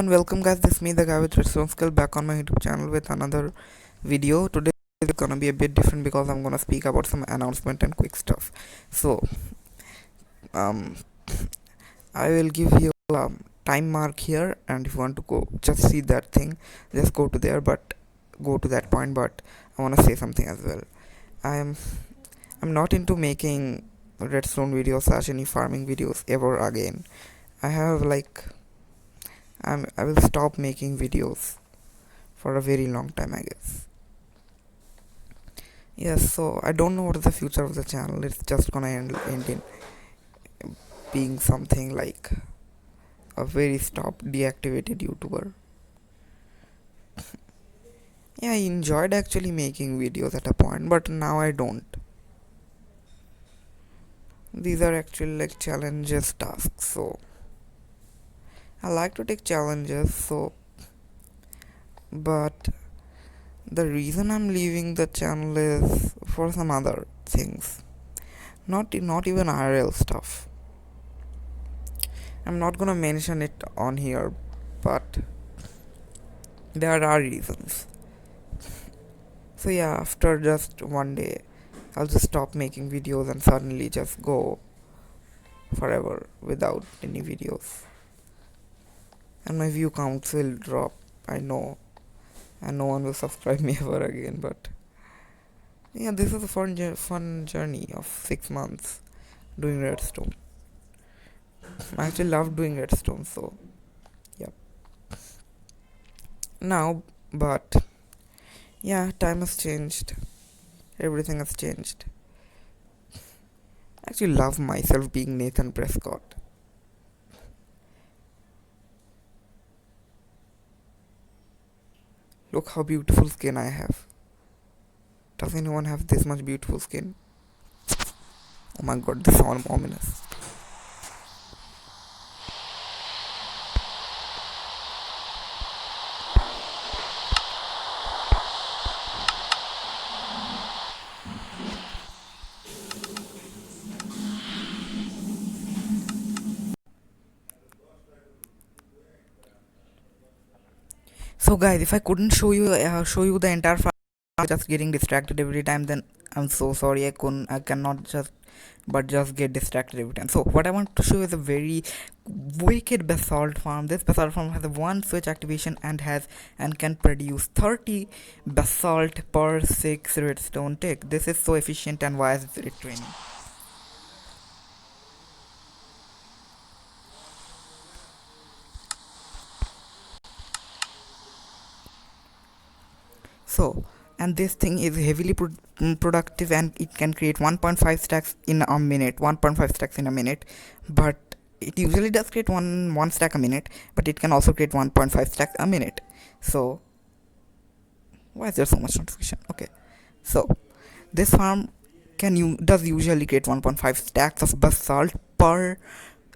and welcome guys, this is me the guy with redstone skill back on my YouTube channel with another video. Today is gonna be a bit different because I'm gonna speak about some announcement and quick stuff. So um I will give you a time mark here, and if you want to go just see that thing, just go to there, but go to that point. But I want to say something as well. I'm I'm not into making redstone videos slash any farming videos ever again. I have like I will stop making videos for a very long time, I guess. Yes, so I don't know what is the future of the channel. It's just gonna end in being something like a very stop deactivated YouTuber. Yeah, I enjoyed actually making videos at a point, but now I don't. These are actually like challenges tasks, so I like to take challenges, so but the reason I'm leaving the channel is for some other things. Not even IRL stuff. I'm not gonna mention it on here, but there are reasons. So yeah, after just one day, I'll just stop making videos and suddenly just go forever without any videos. And my view counts will drop, I know, and no one will subscribe me ever again. But yeah, this is a fun journey of 6 months doing redstone. I actually love doing redstone, so yeah. Now, but yeah, time has changed. Everything has changed. I actually love myself being Nathan Prescott. Look how beautiful skin I have. Does anyone have this much beautiful skin? Oh my god, this sounds ominous. So guys, if I couldn't show you the entire farm, just getting distracted every time, then I'm so sorry. I cannot just get distracted every time. So what I want to show is a very wicked basalt farm. This basalt farm has a one switch activation and can produce 30 basalt per 6 redstone tick. This is so efficient, and why is it training? So, and this thing is heavily productive, and it can create 1.5 stacks in a minute. 1.5 stacks in a minute, but it usually does create one stack a minute, but it can also create 1.5 stacks a minute. So why is there so much notification? Okay, so this farm does usually create 1.5 stacks of basalt per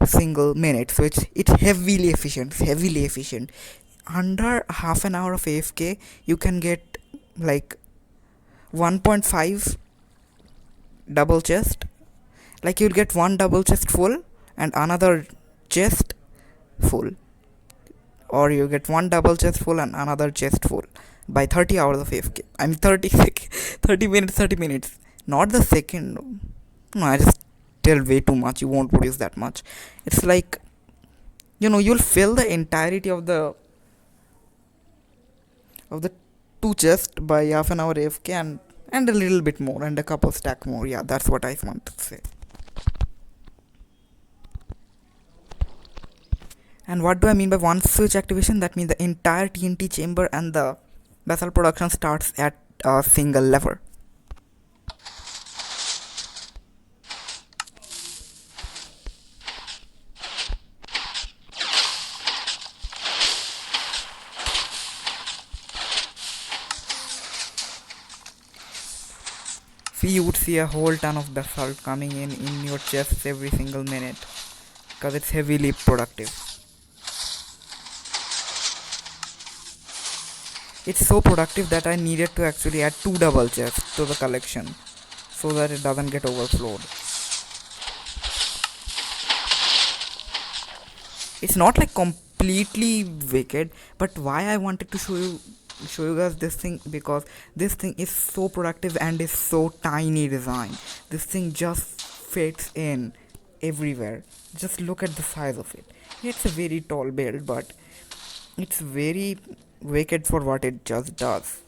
single minute, so it's heavily efficient. Under half an hour of AFK, you can get like 1.5 double chest. Like you'll get one double chest full and another chest full, or you get one double chest full and another chest full by 30 hours of AFK. I mean 30 minutes, 30 minutes, not the second. No, I just tell way too much. You won't produce that much. It's like, you'll fill the entirety of the two chests by half an hour AFK, and a little bit more, and a couple stack more. Yeah, that's what I want to say. And what do I mean by one switch activation? That means the entire TNT chamber and the basalt production starts at a single lever. See, you would see a whole ton of basalt coming in your chests every single minute, because it's heavily productive. It's so productive that I needed to actually add 2 double chests to the collection so that it doesn't get overflowed. It's not like completely wicked. But why I wanted to show you guys this thing, because this thing is so productive and is so tiny design. This thing just fits in everywhere. Just look at the size of it. It's a very tall build, but it's very wicked for what it just does.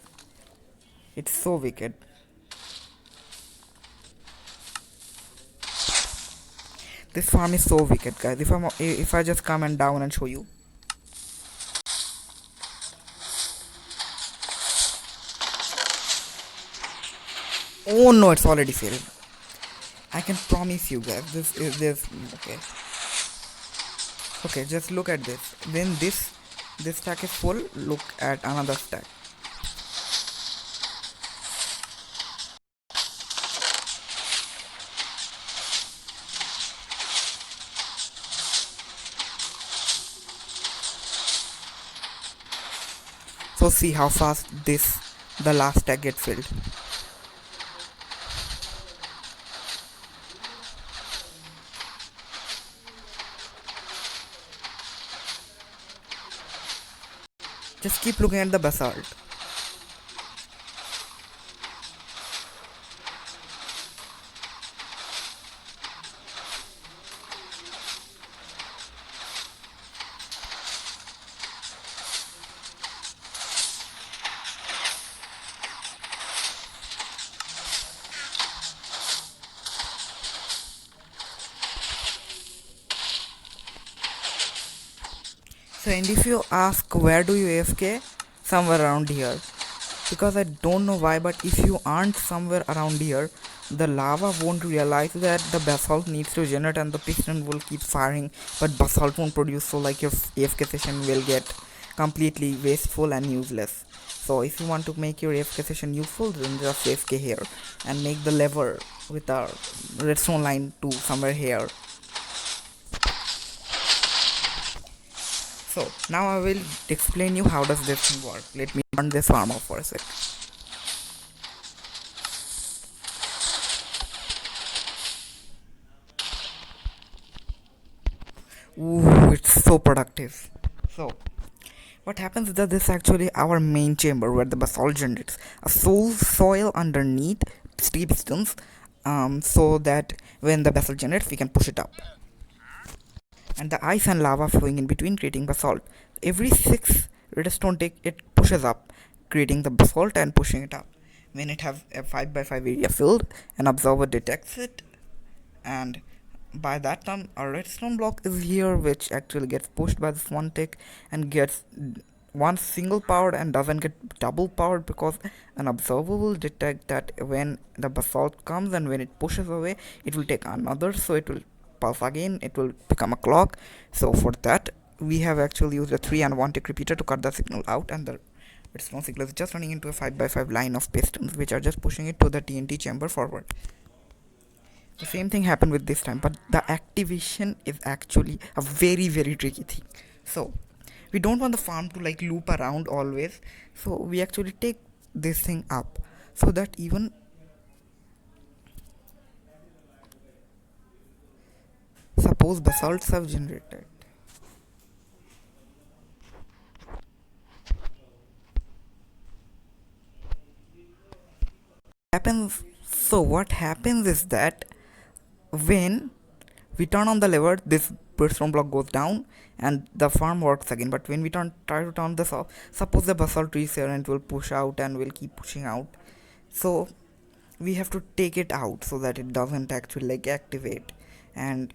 It's so wicked. This farm is so wicked, guys. If I just come and down and show you. Oh no, it's already failed. I can promise you guys, this is this. Okay, okay, just look at this. Then this stack is full. Look at another stack. So see how fast this the last stack get filled. Just keep looking at the basalt. So and if you ask where do you AFK, somewhere around here. Because I don't know why, but if you aren't somewhere around here, the lava won't realize that the basalt needs to generate and the piston will keep firing, but basalt won't produce, so like your AFK session will get completely wasteful and useless. So if you want to make your AFK session useful, then just AFK here and make the lever with a redstone line to somewhere here. So now I will explain you how does this thing work. Let me turn this farm off for a sec. Ooh, it's so productive. So what happens is that this is actually our main chamber where the basalt generates a soil underneath steep stones, so that when the basalt generates we can push it up, and the ice and lava flowing in between creating basalt. Every 6 redstone tick it pushes up, creating the basalt and pushing it up. When it has a 5 by 5 area filled, an observer detects it, and by that time a redstone block is here which actually gets pushed by this one tick and gets one single powered and doesn't get double powered, because an observer will detect that when the basalt comes and when it pushes away it will take another, so it will pulse again, it will become a clock. So for that we have actually used a 3 and 1 tick repeater to cut the signal out, and the redstone signal is just running into a 5 by 5 line of pistons which are just pushing it to the TNT chamber forward. The same thing happened with this time, but the activation is actually a very tricky thing. So we don't want the farm to like loop around always, so we actually take this thing up so that even suppose basalts have generated happens. So what happens is that when we turn on the lever, this redstone block goes down and the farm works again. But when we try to turn this off, suppose the basalt is here and it will push out and will keep pushing out. So we have to take it out so that it doesn't actually like activate. And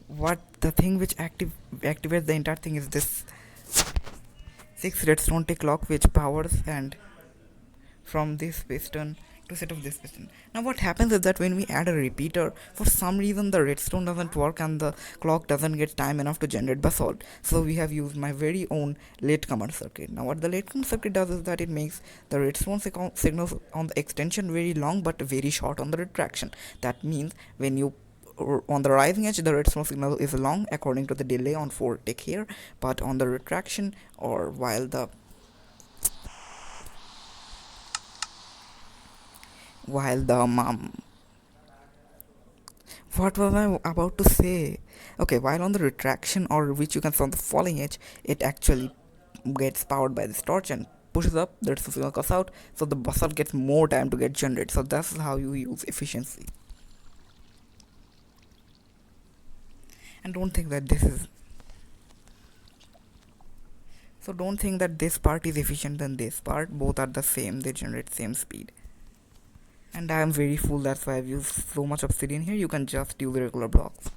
what the thing which activates the entire thing is this 6 redstone tick lock which powers and from this piston to set off this piston. Now what happens is that when we add a repeater, for some reason the redstone doesn't work and the clock doesn't get time enough to generate basalt. So we have used my very own latecomer circuit. Now what the latecomer circuit does is that it makes the redstone signals on the extension very long but very short on the retraction. That means when you on the rising edge the redstone signal is long according to the delay on 4 tick here, but on the retraction or while the What was I about to say? Okay, while on the retraction, or which you can see on the falling edge, it actually gets powered by this torch and pushes up, that's the signal goes out, so the basalt gets more time to get generated. So that's how you use efficiency. And don't think that this is so don't think that this part is efficient than this part. Both are the same, they generate same speed. And I am very full, that's why I've used so much obsidian here. You can just use regular blocks.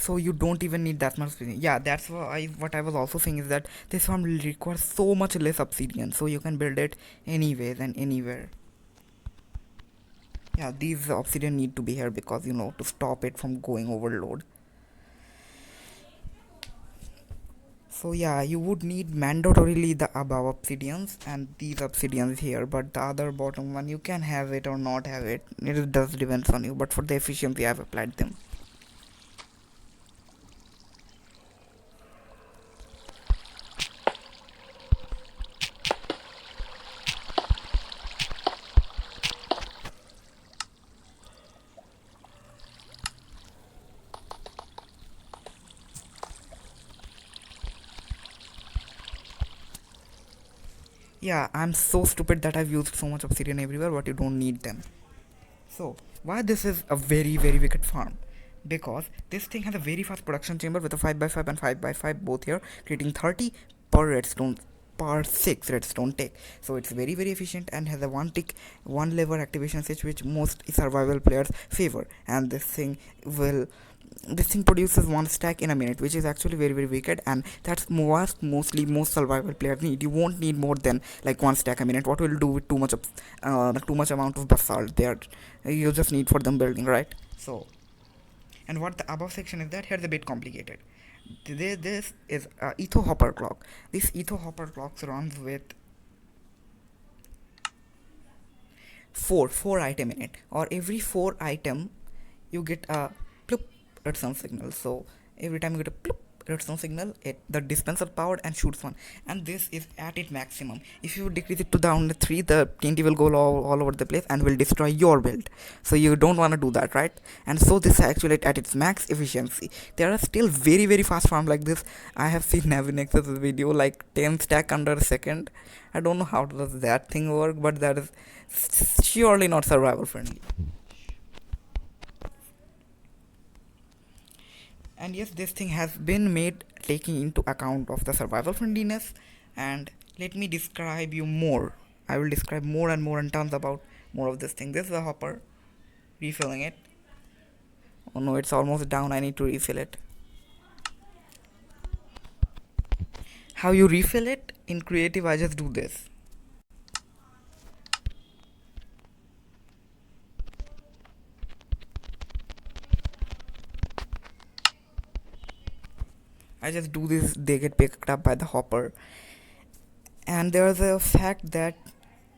So you don't even need that much obsidian. Yeah, that's what I was also saying, is that this farm will require so much less obsidian, so you can build it anyways and anywhere. Yeah, these obsidian need to be here because, to stop it from going overload. So yeah, you would need mandatorily the above obsidians and these obsidians here, but the other bottom one you can have it or not have it. It does depends on you, but for the efficiency I've applied them. Yeah, I'm so stupid that I've used so much obsidian everywhere, but you don't need them. So, why this is a very very wicked farm? Because this thing has a very fast production chamber with a 5x5 and 5x5 both here, creating 30 per redstone per 6 redstone tick. So it's very very efficient and has a one tick, one lever activation switch, which most survival players favor. And this thing produces one stack in a minute, which is actually very very wicked, and that's mostly most survival players need. You won't need more than like one stack a minute. What will do with too much amount of basalt there? You just need for them building, right? So, and what the above section is, that here's a bit complicated. This is a etho hopper clock. This etho hopper clock runs with four item in it, or every four item you get a ploop redstone signal. So every time you get a ploop redstone signal, the dispenser powered and shoots one, and this is at its maximum. If you decrease it to down to 3, the TNT will go all over the place and will destroy your build. So you don't want to do that, right? And so this is actually at its max efficiency. There are still very very fast farms like this. I have seen Navinex's video, like 10 stack under a second. I don't know how does that thing work, but that is surely not survival friendly. And yes, this thing has been made taking into account of the survival friendliness. And let me describe you more. I will describe more and more in terms about more of this thing. This is a hopper, refilling it. Oh no, it's almost down, I need to refill it. How you refill it in creative, I just do this. I just do this, they get picked up by the hopper. And there's a fact that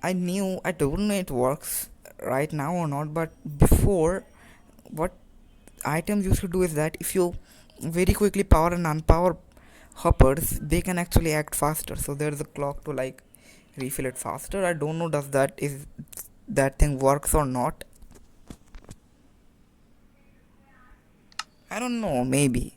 I don't know it works right now or not, but before, what items used to do is that if you very quickly power and unpower hoppers, they can actually act faster. So there's a clock to like refill it faster. I don't know does that thing works or not. I don't know, maybe.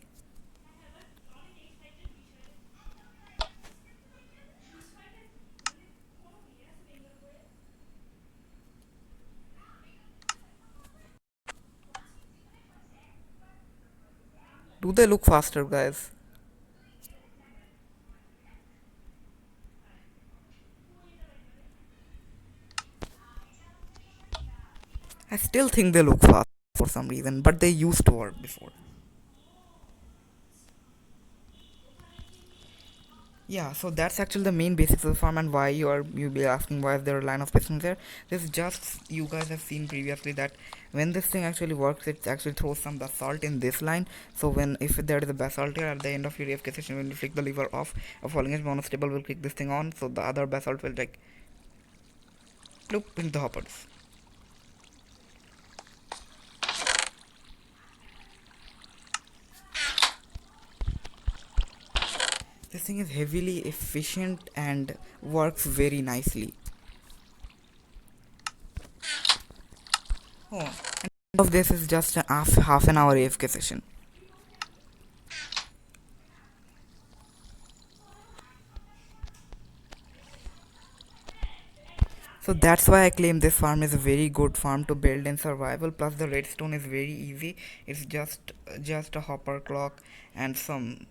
Do they look faster, guys? I still think they look fast for some reason, but they used to work before. Yeah, so that's actually the main basics of the farm, and why you'll be asking why is there a line of pistons there. This is just, you guys have seen previously that when this thing actually works, it actually throws some basalt in this line. So when, if there is a basalt here at the end of your AFK session, when you flick the lever off, a falling edge monostable will click this thing on, so the other basalt will like loop in the hoppers. This thing is heavily efficient and works very nicely. Oh, and of this is just a half an hour AFK session. So that's why I claim this farm is a very good farm to build in survival. Plus the redstone is very easy. It's just a hopper clock and some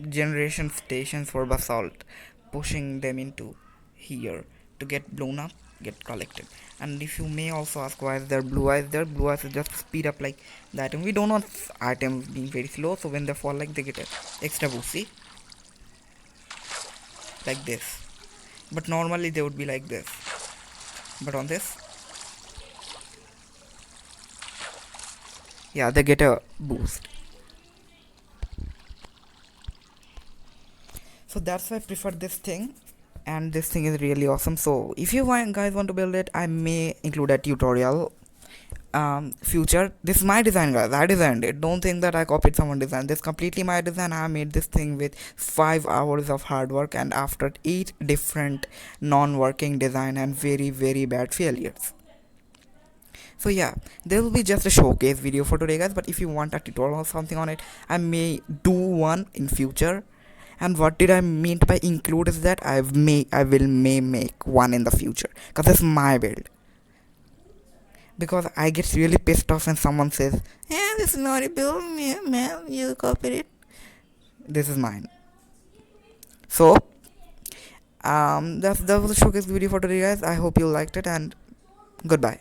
generation stations for basalt, pushing them into here to get blown up, get collected. And if you may also ask why is there blue eyes there, blue eyes is just to speed up like that. And we don't want items being very slow, so when they fall like they get an extra boost. See, like this. But normally they would be like this. But on this, yeah, they get a boost. So that's why I prefer this thing, and this thing is really awesome. So if you guys want to build it, I may include a tutorial future. This is my design, guys. I designed it. Don't think that I copied someone's design. This is completely my design. I made this thing with 5 hours of hard work and after 8 different non-working design and very bad failures. So yeah, there will be just a showcase video for today, guys, but if you want a tutorial or something on it, I may do one in future. And what did I mean by include is that I will may make one in the future, because it's my build. Because I get really pissed off when someone says, "Yeah, this is not a build, man, you copied it." This is mine. So that was the showcase video for today, guys. I hope you liked it, and goodbye.